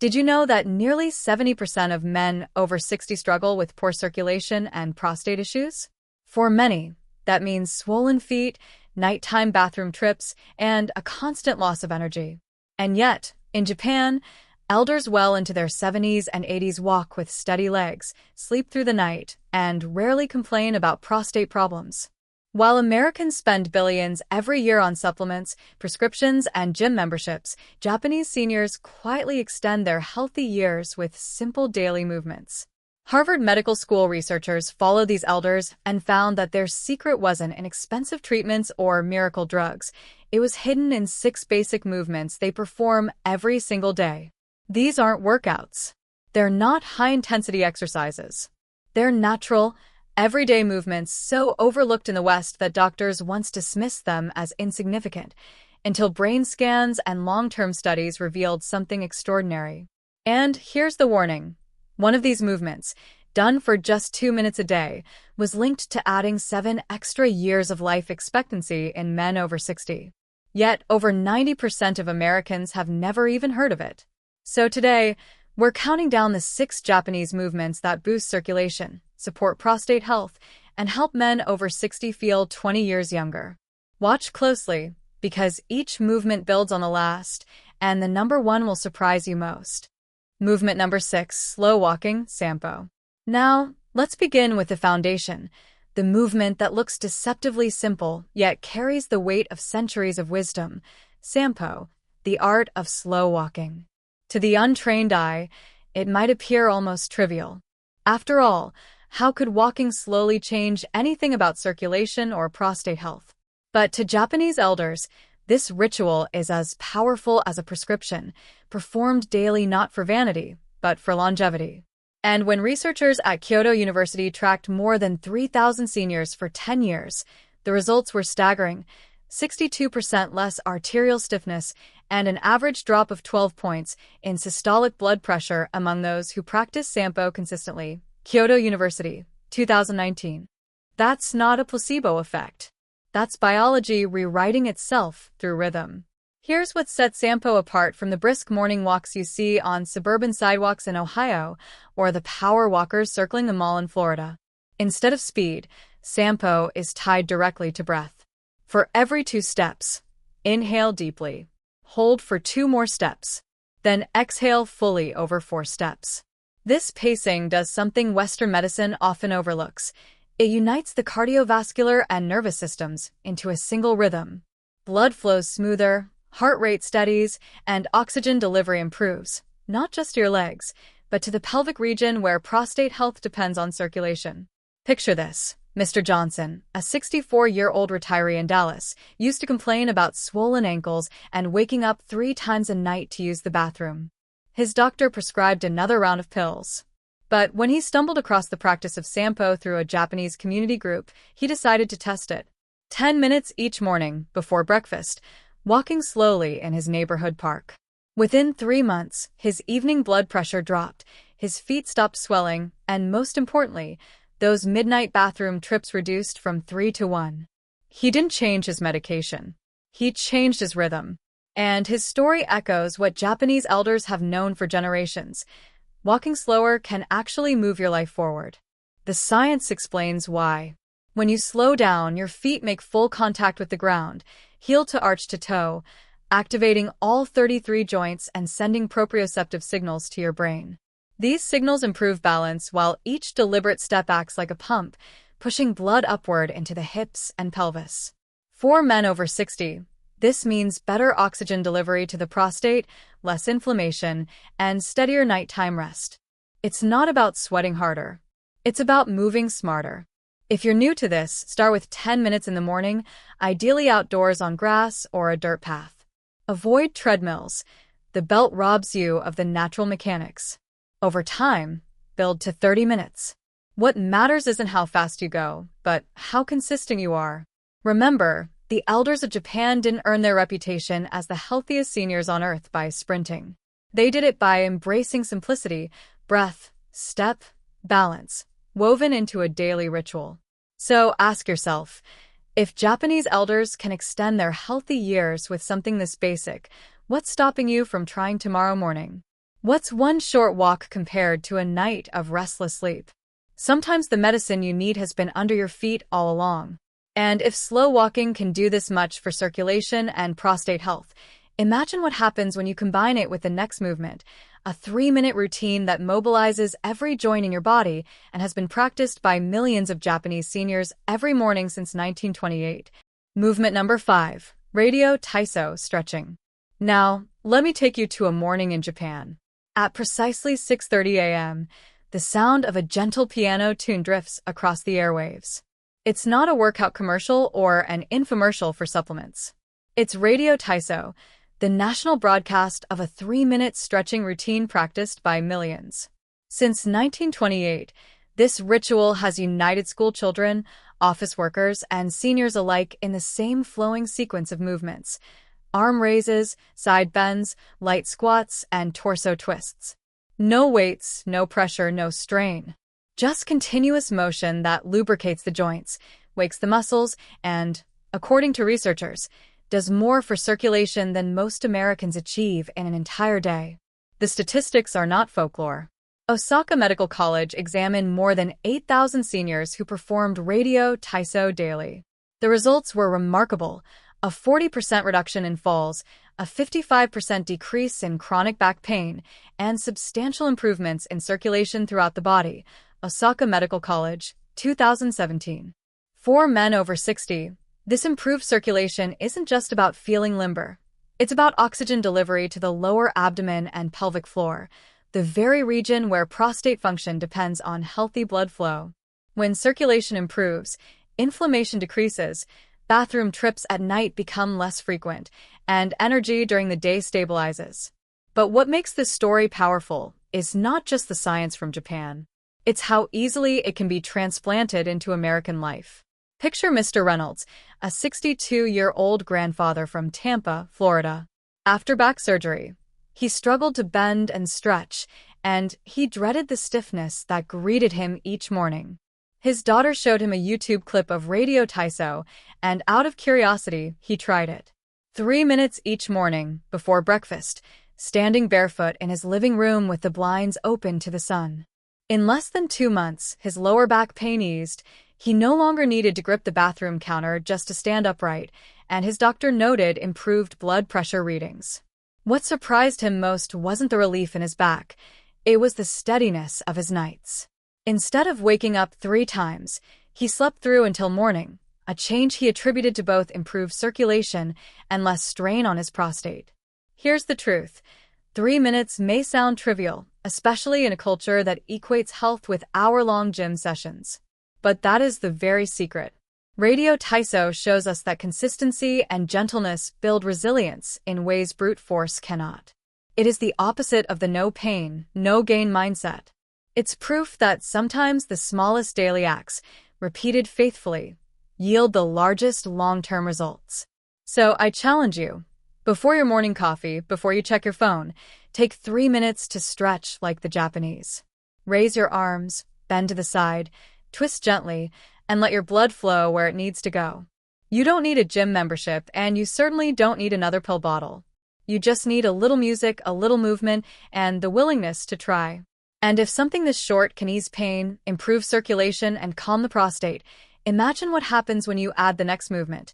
Did you know that nearly 70% of men over 60 struggle with poor circulation and prostate issues? For many, that means swollen feet, nighttime bathroom trips, and a constant loss of energy. And yet, in Japan, elders well into their 70s and 80s walk with steady legs, sleep through the night, and rarely complain about prostate problems. While Americans spend billions every year on supplements, prescriptions, and gym memberships, Japanese seniors quietly extend their healthy years with simple daily movements. Harvard Medical School researchers followed these elders and found that their secret wasn't in expensive treatments or miracle drugs. It was hidden in 6 basic movements they perform every single day. These aren't workouts. They're not high-intensity exercises. They're natural, everyday movements so overlooked in the West that doctors once dismissed them as insignificant, until brain scans and long-term studies revealed something extraordinary. And here's the warning. One of these movements, done for just 2 minutes a day, was linked to adding 7 extra years of life expectancy in men over 60. Yet, over 90% of Americans have never even heard of it. So today, we're counting down the 6 Japanese movements that boost circulation, support prostate health, and help men over 60 feel 20 years younger. Watch closely, because each movement builds on the last, and the number one will surprise you most. Movement number 6, slow walking, Sampo. Now, let's begin with the foundation, the movement that looks deceptively simple, yet carries the weight of centuries of wisdom. Sampo, the art of slow walking. To the untrained eye, it might appear almost trivial. After all, how could walking slowly change anything about circulation or prostate health? But to Japanese elders, this ritual is as powerful as a prescription, performed daily not for vanity, but for longevity. And when researchers at Kyoto University tracked more than 3,000 seniors for 10 years, the results were staggering: 62% less arterial stiffness and an average drop of 12 points in systolic blood pressure among those who practice Sampo consistently. Kyoto University, 2019. That's not a placebo effect. That's biology rewriting itself through rhythm. Here's what sets Sampo apart from the brisk morning walks you see on suburban sidewalks in Ohio or the power walkers circling the mall in Florida. Instead of speed, Sampo is tied directly to breath. For every 2 steps, inhale deeply, hold for 2 more steps, then exhale fully over 4 steps. This pacing does something Western medicine often overlooks. It unites the cardiovascular and nervous systems into a single rhythm. Blood flows smoother, heart rate steadies, and oxygen delivery improves, not just to your legs, but to the pelvic region where prostate health depends on circulation. Picture this. Mr. Johnson, a 64-year-old retiree in Dallas, used to complain about swollen ankles and waking up 3 times a night to use the bathroom. His doctor prescribed another round of pills. But when he stumbled across the practice of Sampo through a Japanese community group, he decided to test it. 10 minutes each morning, before breakfast, walking slowly in his neighborhood park. Within 3 months, his evening blood pressure dropped, his feet stopped swelling, and most importantly, those midnight bathroom trips reduced from 3 to 1. He didn't change his medication. He changed his rhythm. And his story echoes what Japanese elders have known for generations. Walking slower can actually move your life forward. The science explains why. When you slow down, your feet make full contact with the ground, heel to arch to toe, activating all 33 joints and sending proprioceptive signals to your brain. These signals improve balance while each deliberate step acts like a pump, pushing blood upward into the hips and pelvis. For men over 60, this means better oxygen delivery to the prostate, less inflammation, and steadier nighttime rest. It's not about sweating harder. It's about moving smarter. If you're new to this, start with 10 minutes in the morning, ideally outdoors on grass or a dirt path. Avoid treadmills. The belt robs you of the natural mechanics. Over time, build to 30 minutes. What matters isn't how fast you go, but how consistent you are. Remember, the elders of Japan didn't earn their reputation as the healthiest seniors on earth by sprinting. They did it by embracing simplicity, breath, step, balance, woven into a daily ritual. So ask yourself, if Japanese elders can extend their healthy years with something this basic, what's stopping you from trying tomorrow morning? What's one short walk compared to a night of restless sleep? Sometimes the medicine you need has been under your feet all along. And if slow walking can do this much for circulation and prostate health, imagine what happens when you combine it with the next movement, a 3-minute routine that mobilizes every joint in your body and has been practiced by millions of Japanese seniors every morning since 1928. Movement number 5, Radio Taiso stretching. Now, let me take you to a morning in Japan. At precisely 6:30 a.m., the sound of a gentle piano tune drifts across the airwaves. It's not a workout commercial or an infomercial for supplements. It's Radio Taiso, the national broadcast of a 3-minute stretching routine practiced by millions. Since 1928, this ritual has united school children, office workers, and seniors alike in the same flowing sequence of movements: arm raises, side bends, light squats, and torso twists. No weights, no pressure, no strain. Just continuous motion that lubricates the joints, wakes the muscles, and, according to researchers, does more for circulation than most Americans achieve in an entire day. The statistics are not folklore. Osaka Medical College examined more than 8,000 seniors who performed Radio Taiso daily. The results were remarkable: a 40% reduction in falls, a 55% decrease in chronic back pain, and substantial improvements in circulation throughout the body. Osaka Medical College, 2017. For men over 60, this improved circulation isn't just about feeling limber. It's about oxygen delivery to the lower abdomen and pelvic floor, the very region where prostate function depends on healthy blood flow. When circulation improves, inflammation decreases, bathroom trips at night become less frequent, and energy during the day stabilizes. But what makes this story powerful is not just the science from Japan. It's how easily it can be transplanted into American life. Picture Mr. Reynolds, a 62-year-old grandfather from Tampa, Florida. After back surgery, he struggled to bend and stretch, and he dreaded the stiffness that greeted him each morning. His daughter showed him a YouTube clip of Radio Taiso, and out of curiosity, he tried it. 3 minutes each morning, before breakfast, standing barefoot in his living room with the blinds open to the sun. In less than 2 months, his lower back pain eased. He no longer needed to grip the bathroom counter just to stand upright, and his doctor noted improved blood pressure readings. What surprised him most wasn't the relief in his back. It was the steadiness of his nights. Instead of waking up 3 times, he slept through until morning, a change he attributed to both improved circulation and less strain on his prostate. Here's the truth. 3 minutes may sound trivial, especially in a culture that equates health with hour-long gym sessions. But that is the very secret. Radio Taiso shows us that consistency and gentleness build resilience in ways brute force cannot. It is the opposite of the no pain, no gain mindset. It's proof that sometimes the smallest daily acts, repeated faithfully, yield the largest long-term results. So I challenge you, before your morning coffee, before you check your phone, take 3 minutes to stretch like the Japanese. Raise your arms, bend to the side, twist gently, and let your blood flow where it needs to go. You don't need a gym membership, and you certainly don't need another pill bottle. You just need a little music, a little movement, and the willingness to try. And if something this short can ease pain, improve circulation, and calm the prostate, imagine what happens when you add the next movement.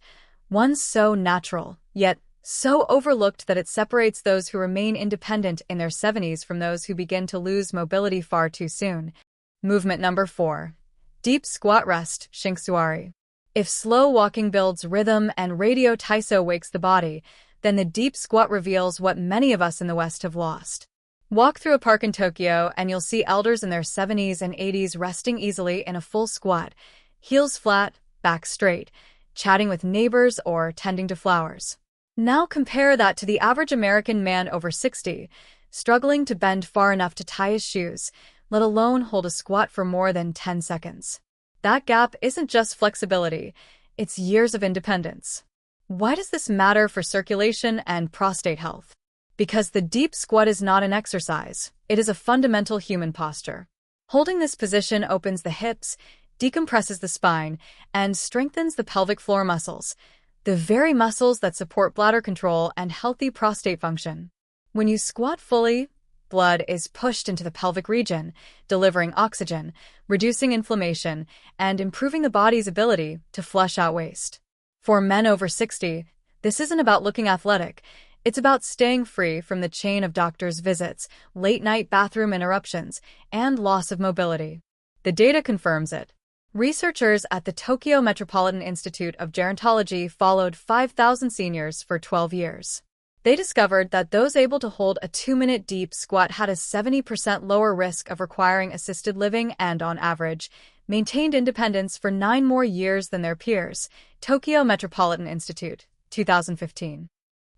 One so natural, yet so overlooked that it separates those who remain independent in their 70s from those who begin to lose mobility far too soon. Movement number 4. Deep squat rest, Shinksuari. If slow walking builds rhythm and Radio Taiso wakes the body, then the deep squat reveals what many of us in the West have lost. Walk through a park in Tokyo and you'll see elders in their 70s and 80s resting easily in a full squat, heels flat, back straight, chatting with neighbors or tending to flowers. Now compare that to the average American man over 60, struggling to bend far enough to tie his shoes, let alone hold a squat for more than 10 seconds. That gap isn't just flexibility, it's years of independence. Why does this matter for circulation and prostate health? Because the deep squat is not an exercise, it is a fundamental human posture. Holding this position opens the hips, decompresses the spine, and strengthens the pelvic floor muscles, the very muscles that support bladder control and healthy prostate function. When you squat fully, blood is pushed into the pelvic region, delivering oxygen, reducing inflammation, and improving the body's ability to flush out waste. For men over 60, this isn't about looking athletic. It's about staying free from the chain of doctors' visits, late-night bathroom interruptions, and loss of mobility. The data confirms it. Researchers at the Tokyo Metropolitan Institute of Gerontology followed 5,000 seniors for 12 years. They discovered that those able to hold a 2-minute deep squat had a 70% lower risk of requiring assisted living and, on average, maintained independence for 9 more years than their peers. Tokyo Metropolitan Institute, 2015.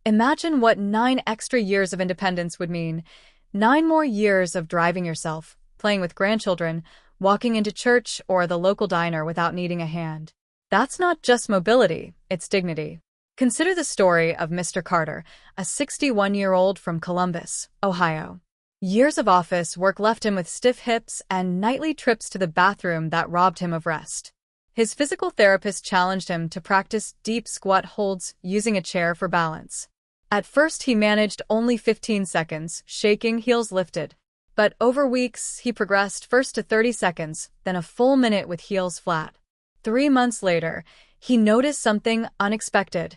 Imagine what 9 extra years of independence would mean. 9 more years of driving yourself, playing with grandchildren, walking into church or the local diner without needing a hand. That's not just mobility, it's dignity. Consider the story of Mr. Carter, a 61-year-old from Columbus, Ohio. Years of office work left him with stiff hips and nightly trips to the bathroom that robbed him of rest. His physical therapist challenged him to practice deep squat holds using a chair for balance. At first, he managed only 15 seconds, shaking, heels lifted. But over weeks, he progressed first to 30 seconds, then a full minute with heels flat. 3 months later, he noticed something unexpected.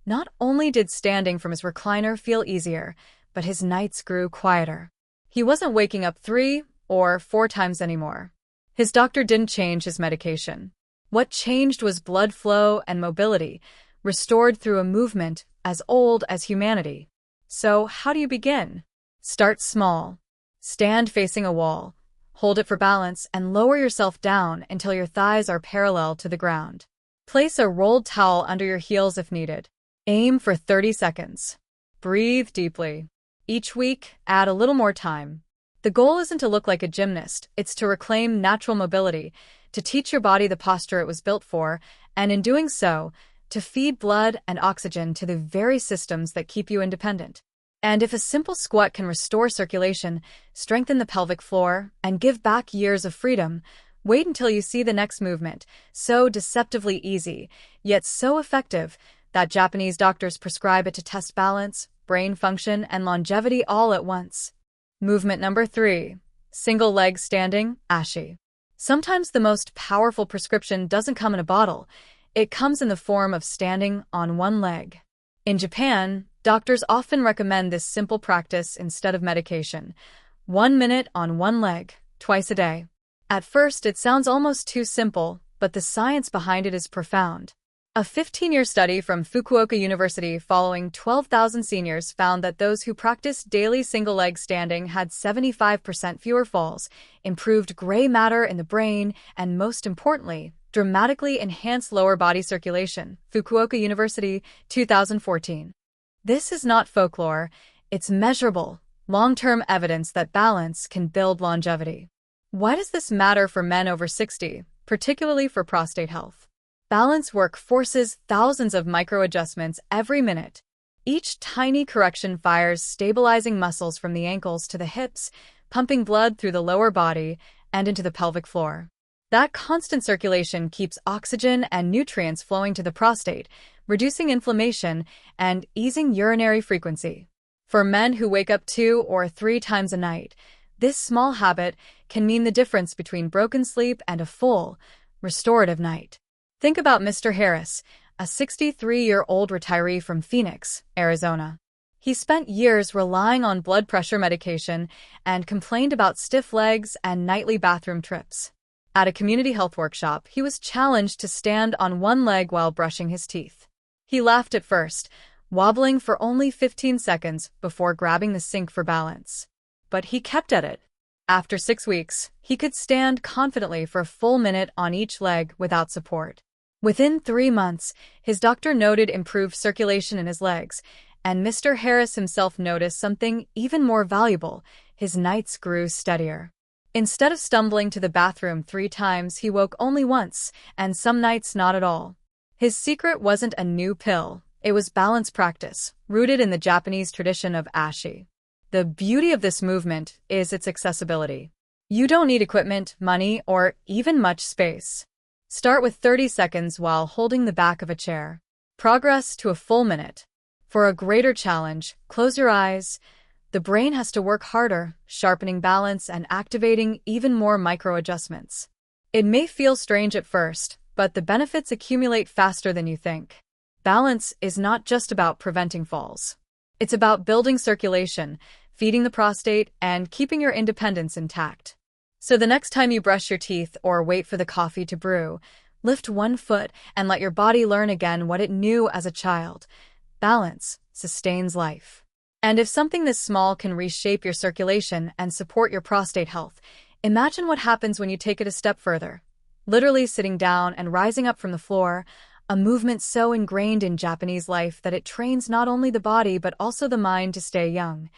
Not only did standing from his recliner feel easier, but his nights grew quieter. He wasn't waking up 3 or 4 times anymore. His doctor didn't change his medication. What changed was blood flow and mobility, restored through a movement as old as humanity. So, how do you begin? Start small. Stand facing a wall, hold it for balance, and lower yourself down until your thighs are parallel to the ground. Place a rolled towel under your heels if needed. Aim for 30 seconds. Breathe deeply. Each week, add a little more time. The goal isn't to look like a gymnast, it's to reclaim natural mobility, to teach your body the posture it was built for, and in doing so, to feed blood and oxygen to the very systems that keep you independent. And if a simple squat can restore circulation, strengthen the pelvic floor, and give back years of freedom, wait until you see the next movement, so deceptively easy, yet so effective, that Japanese doctors prescribe it to test balance, brain function, and longevity all at once. Movement number 3. Single leg standing, ashi. Sometimes the most powerful prescription doesn't come in a bottle. It comes in the form of standing on one leg. In Japan, doctors often recommend this simple practice instead of medication. 1 minute on one leg, twice a day. At first, it sounds almost too simple, but the science behind it is profound. A 15-year study from Fukuoka University following 12,000 seniors found that those who practiced daily single-leg standing had 75% fewer falls, improved gray matter in the brain, and most importantly, dramatically enhanced lower body circulation. Fukuoka University, 2014. This is not folklore, it's measurable, long-term evidence that balance can build longevity. Why does this matter for men over 60, particularly for prostate health? Balance work forces thousands of micro-adjustments every minute. Each tiny correction fires stabilizing muscles from the ankles to the hips, pumping blood through the lower body and into the pelvic floor. That constant circulation keeps oxygen and nutrients flowing to the prostate, reducing inflammation and easing urinary frequency. For men who wake up 2 or 3 times a night, this small habit can mean the difference between broken sleep and a full, restorative night. Think about Mr. Harris, a 63-year-old retiree from Phoenix, Arizona. He spent years relying on blood pressure medication and complained about stiff legs and nightly bathroom trips. At a community health workshop, he was challenged to stand on one leg while brushing his teeth. He laughed at first, wobbling for only 15 seconds before grabbing the sink for balance. But he kept at it. After 6 weeks, he could stand confidently for a full minute on each leg without support. Within 3 months, his doctor noted improved circulation in his legs, and Mr. Harris himself noticed something even more valuable. His nights grew steadier. Instead of stumbling to the bathroom 3 times, he woke only once, and some nights not at all. His secret wasn't a new pill. It was balance practice, rooted in the Japanese tradition of ashi. The beauty of this movement is its accessibility. You don't need equipment, money, or even much space. Start with 30 seconds while holding the back of a chair. Progress to a full minute. For a greater challenge, close your eyes, The brain has to work harder, sharpening balance and activating even more micro-adjustments. It may feel strange at first, but the benefits accumulate faster than you think. Balance is not just about preventing falls. It's about building circulation, feeding the prostate, and keeping your independence intact. So the next time you brush your teeth or wait for the coffee to brew, lift one foot and let your body learn again what it knew as a child. Balance sustains life. And if something this small can reshape your circulation and support your prostate health, imagine what happens when you take it a step further. Literally sitting down and rising up from the floor, a movement so ingrained in Japanese life that it trains not only the body but also the mind to stay young.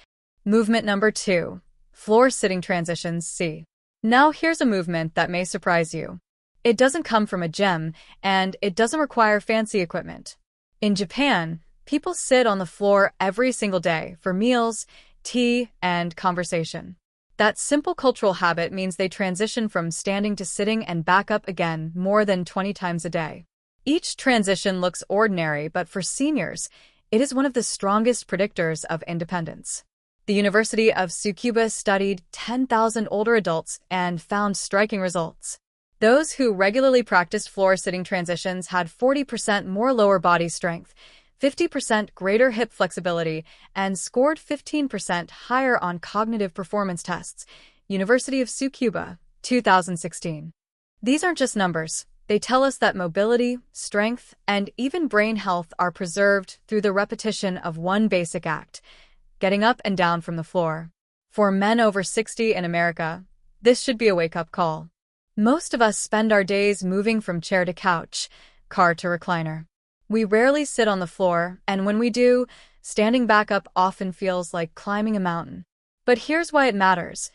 Movement number 2. Floor sitting transitions C. Now here's a movement that may surprise you. It doesn't come from a gym, and it doesn't require fancy equipment. In Japan, people sit on the floor every single day for meals, tea, and conversation. That simple cultural habit means they transition from standing to sitting and back up again more than 20 times a day. Each transition looks ordinary, but for seniors, it is one of the strongest predictors of independence. The University of Tsukuba studied 10,000 older adults and found striking results. Those who regularly practiced floor-sitting transitions had 40% more lower body strength, 50% greater hip flexibility, and scored 15% higher on cognitive performance tests. University of Tsukuba, 2016. These aren't just numbers. They tell us that mobility, strength, and even brain health are preserved through the repetition of one basic act: getting up and down from the floor. For men over 60 in America, this should be a wake-up call. Most of us spend our days moving from chair to couch, car to recliner. We rarely sit on the floor, and when we do, standing back up often feels like climbing a mountain. But here's why it matters.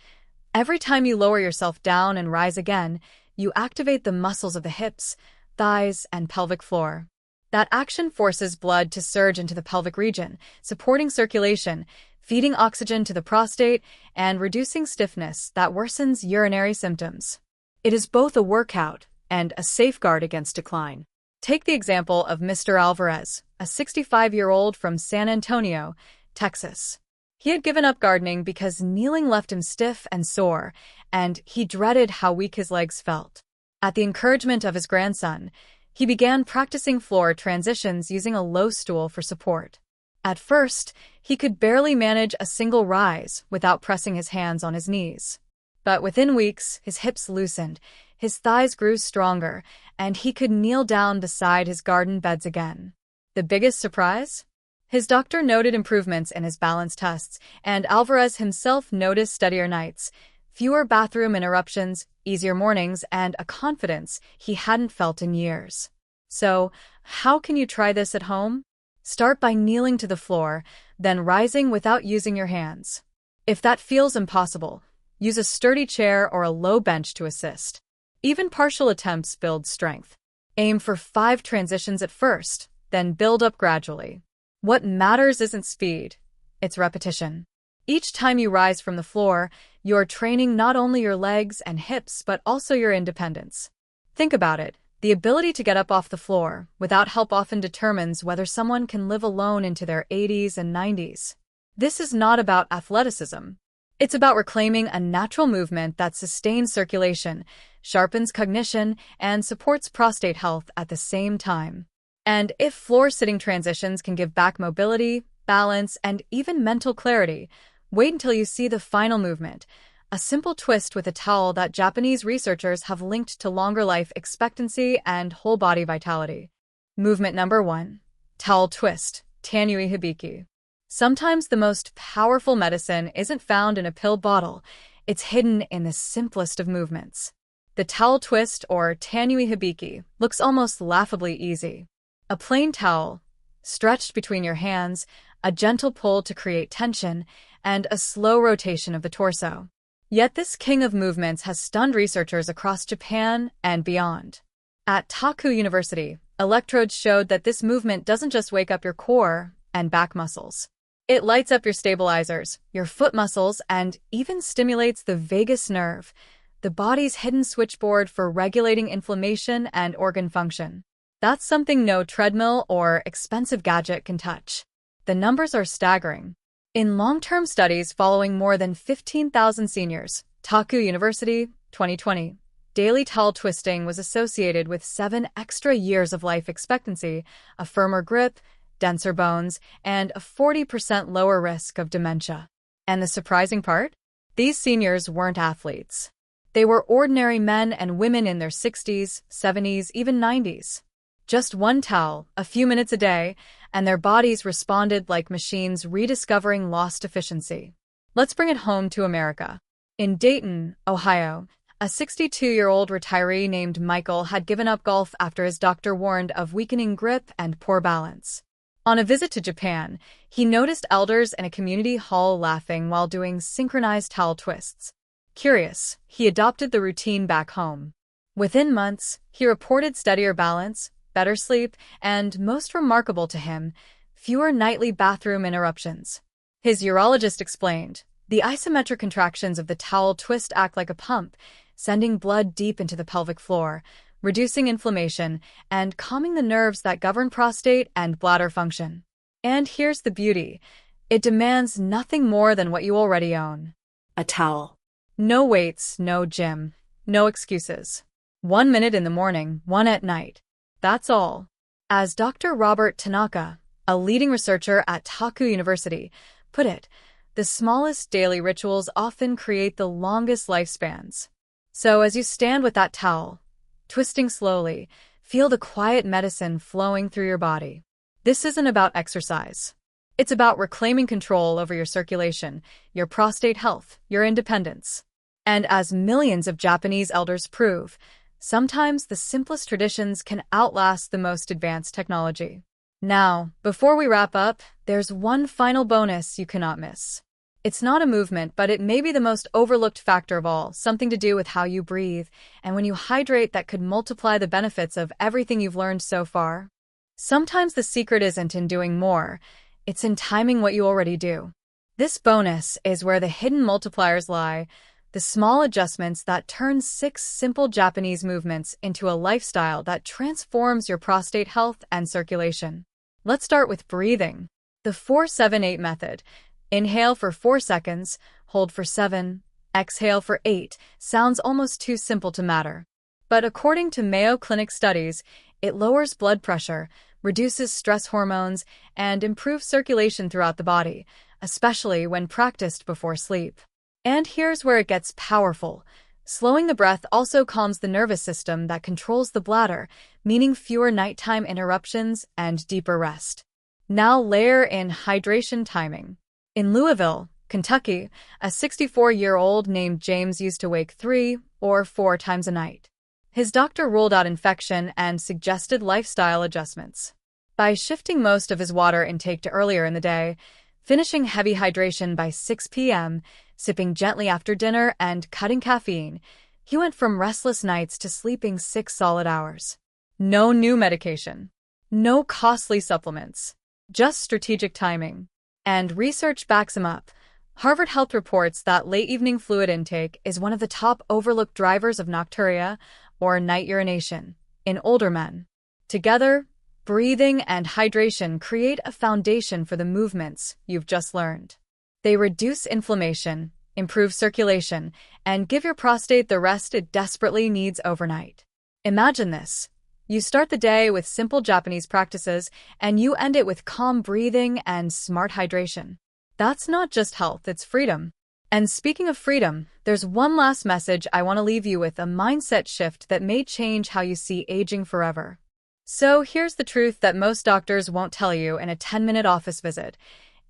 Every time you lower yourself down and rise again, you activate the muscles of the hips, thighs, and pelvic floor. That action forces blood to surge into the pelvic region, supporting circulation, feeding oxygen to the prostate, and reducing stiffness that worsens urinary symptoms. It is both a workout and a safeguard against decline. Take the example of Mr. Alvarez, a 65-year-old from San Antonio, Texas. He had given up gardening because kneeling left him stiff and sore, and he dreaded how weak his legs felt. At the encouragement of his grandson, he began practicing floor transitions using a low stool for support. At first, he could barely manage a single rise without pressing his hands on his knees. But within weeks, his hips loosened, his thighs grew stronger, and he could kneel down beside his garden beds again. The biggest surprise? His doctor noted improvements in his balance tests, and Alvarez himself noticed steadier nights, fewer bathroom interruptions, easier mornings, and a confidence he hadn't felt in years. So, how can you try this at home? Start by kneeling to the floor, then rising without using your hands. If that feels impossible, use a sturdy chair or a low bench to assist. Even partial attempts build strength. Aim for 5 transitions at first, then build up gradually. What matters isn't speed, it's repetition. Each time you rise from the floor, you're training not only your legs and hips but also your independence. Think about it. The ability to get up off the floor without help often determines whether someone can live alone into their 80s and 90s. This is not about athleticism. It's about reclaiming a natural movement that sustains circulation, sharpens cognition, and supports prostate health at the same time. And if floor-sitting transitions can give back mobility, balance, and even mental clarity, wait until you see the final movement, a simple twist with a towel that Japanese researchers have linked to longer life expectancy and whole-body vitality. Movement number 1. Towel twist, Tanyui Hibiki. Sometimes the most powerful medicine isn't found in a pill bottle, it's hidden in the simplest of movements. The towel twist, or Tanyui Hibiki, looks almost laughably easy. A plain towel, stretched between your hands, a gentle pull to create tension, and a slow rotation of the torso. Yet this king of movements has stunned researchers across Japan and beyond. At Taku University, electrodes showed that this movement doesn't just wake up your core and back muscles. It lights up your stabilizers, your foot muscles, and even stimulates the vagus nerve, the body's hidden switchboard for regulating inflammation and organ function. That's something no treadmill or expensive gadget can touch. The numbers are staggering. In long-term studies following more than 15,000 seniors, Taku University, 2020, daily towel twisting was associated with 7 extra years of life expectancy, a firmer grip, denser bones, and a 40% lower risk of dementia. And the surprising part? These seniors weren't athletes. They were ordinary men and women in their 60s, 70s, even 90s. Just one towel, a few minutes a day, and their bodies responded like machines rediscovering lost efficiency. Let's bring it home to America. In Dayton, Ohio, a 62-year-old retiree named Michael had given up golf after his doctor warned of weakening grip and poor balance. On a visit to Japan, he noticed elders in a community hall laughing while doing synchronized towel twists. Curious, he adopted the routine back home. Within months, he reported steadier balance, better sleep, and, most remarkable to him, fewer nightly bathroom interruptions. His urologist explained, the isometric contractions of the towel twist act like a pump, sending blood deep into the pelvic floor, reducing inflammation, and calming the nerves that govern prostate and bladder function. And here's the beauty. It demands nothing more than what you already own. A towel. No weights, no gym, no excuses. 1 minute in the morning, 1 at night. That's all. As Dr. Robert Tanaka, a leading researcher at Taku University, put it, the smallest daily rituals often create the longest lifespans. So as you stand with that towel, twisting slowly, feel the quiet medicine flowing through your body. This isn't about exercise. It's about reclaiming control over your circulation, your prostate health, your independence. And as millions of Japanese elders prove, sometimes the simplest traditions can outlast the most advanced technology. Now, before we wrap up, there's one final bonus you cannot miss. It's not a movement, but it may be the most overlooked factor of all, something to do with how you breathe, and when you hydrate that could multiply the benefits of everything you've learned so far. Sometimes the secret isn't in doing more, it's in timing what you already do. This bonus is where the hidden multipliers lie, the small adjustments that turn 6 simple Japanese movements into a lifestyle that transforms your prostate health and circulation. Let's start with breathing. The 4-7-8 method. Inhale for 4 seconds, hold for 7, exhale for 8, sounds almost too simple to matter. But according to Mayo Clinic studies, it lowers blood pressure, reduces stress hormones, and improves circulation throughout the body, especially when practiced before sleep. And here's where it gets powerful. Slowing the breath also calms the nervous system that controls the bladder, meaning fewer nighttime interruptions and deeper rest. Now layer in hydration timing. In Louisville, Kentucky, a 64-year-old named James used to wake 3 or 4 times a night. His doctor ruled out infection and suggested lifestyle adjustments. By shifting most of his water intake to earlier in the day, finishing heavy hydration by 6 p.m., sipping gently after dinner, and cutting caffeine, he went from restless nights to sleeping 6 solid hours. No new medication. No costly supplements. Just strategic timing. And research backs him up. Harvard Health reports that late evening fluid intake is one of the top overlooked drivers of nocturia, or night urination, in older men. Together, breathing and hydration create a foundation for the movements you've just learned. They reduce inflammation, improve circulation, and give your prostate the rest it desperately needs overnight. Imagine this. You start the day with simple Japanese practices, and you end it with calm breathing and smart hydration. That's not just health, it's freedom. And speaking of freedom, there's one last message I want to leave you with, a mindset shift that may change how you see aging forever. So here's the truth that most doctors won't tell you in a 10-minute office visit.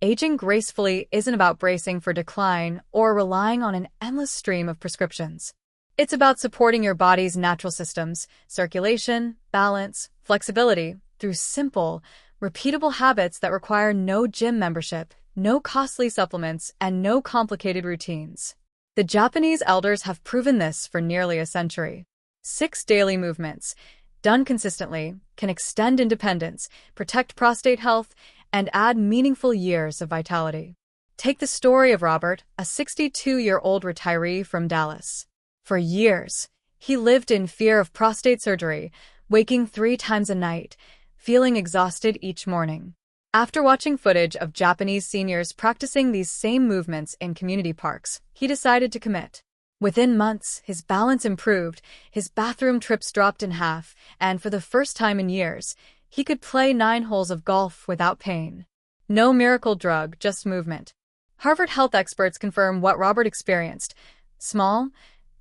Aging gracefully isn't about bracing for decline or relying on an endless stream of prescriptions. It's about supporting your body's natural systems, circulation, balance, flexibility, through simple, repeatable habits that require no gym membership, no costly supplements, and no complicated routines. The Japanese elders have proven this for nearly a century. 6 daily movements, done consistently, can extend independence, protect prostate health, and add meaningful years of vitality. Take the story of Robert, a 62-year-old retiree from Dallas. For years, he lived in fear of prostate surgery, waking 3 times a night, feeling exhausted each morning. After watching footage of Japanese seniors practicing these same movements in community parks, he decided to commit. Within months, his balance improved, his bathroom trips dropped in half, and for the first time in years, he could play 9 holes of golf without pain. No miracle drug, just movement. Harvard health experts confirm what Robert experienced. Small,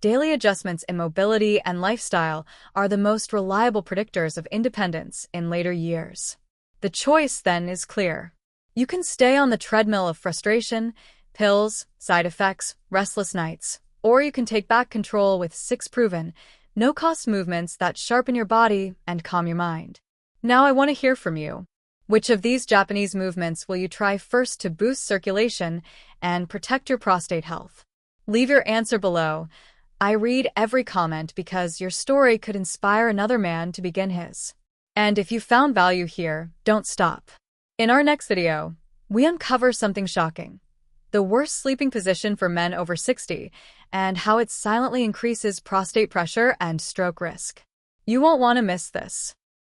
daily adjustments in mobility and lifestyle are the most reliable predictors of independence in later years. The choice, then, is clear. You can stay on the treadmill of frustration, pills, side effects, restless nights, or you can take back control with 6 proven, no-cost movements that sharpen your body and calm your mind. Now I want to hear from you. Which of these Japanese movements will you try first to boost circulation and protect your prostate health? Leave your answer below. I read every comment because your story could inspire another man to begin his. And if you found value here, don't stop. In our next video, we uncover something shocking: the worst sleeping position for men over 60, and how it silently increases prostate pressure and stroke risk. You won't want to miss this.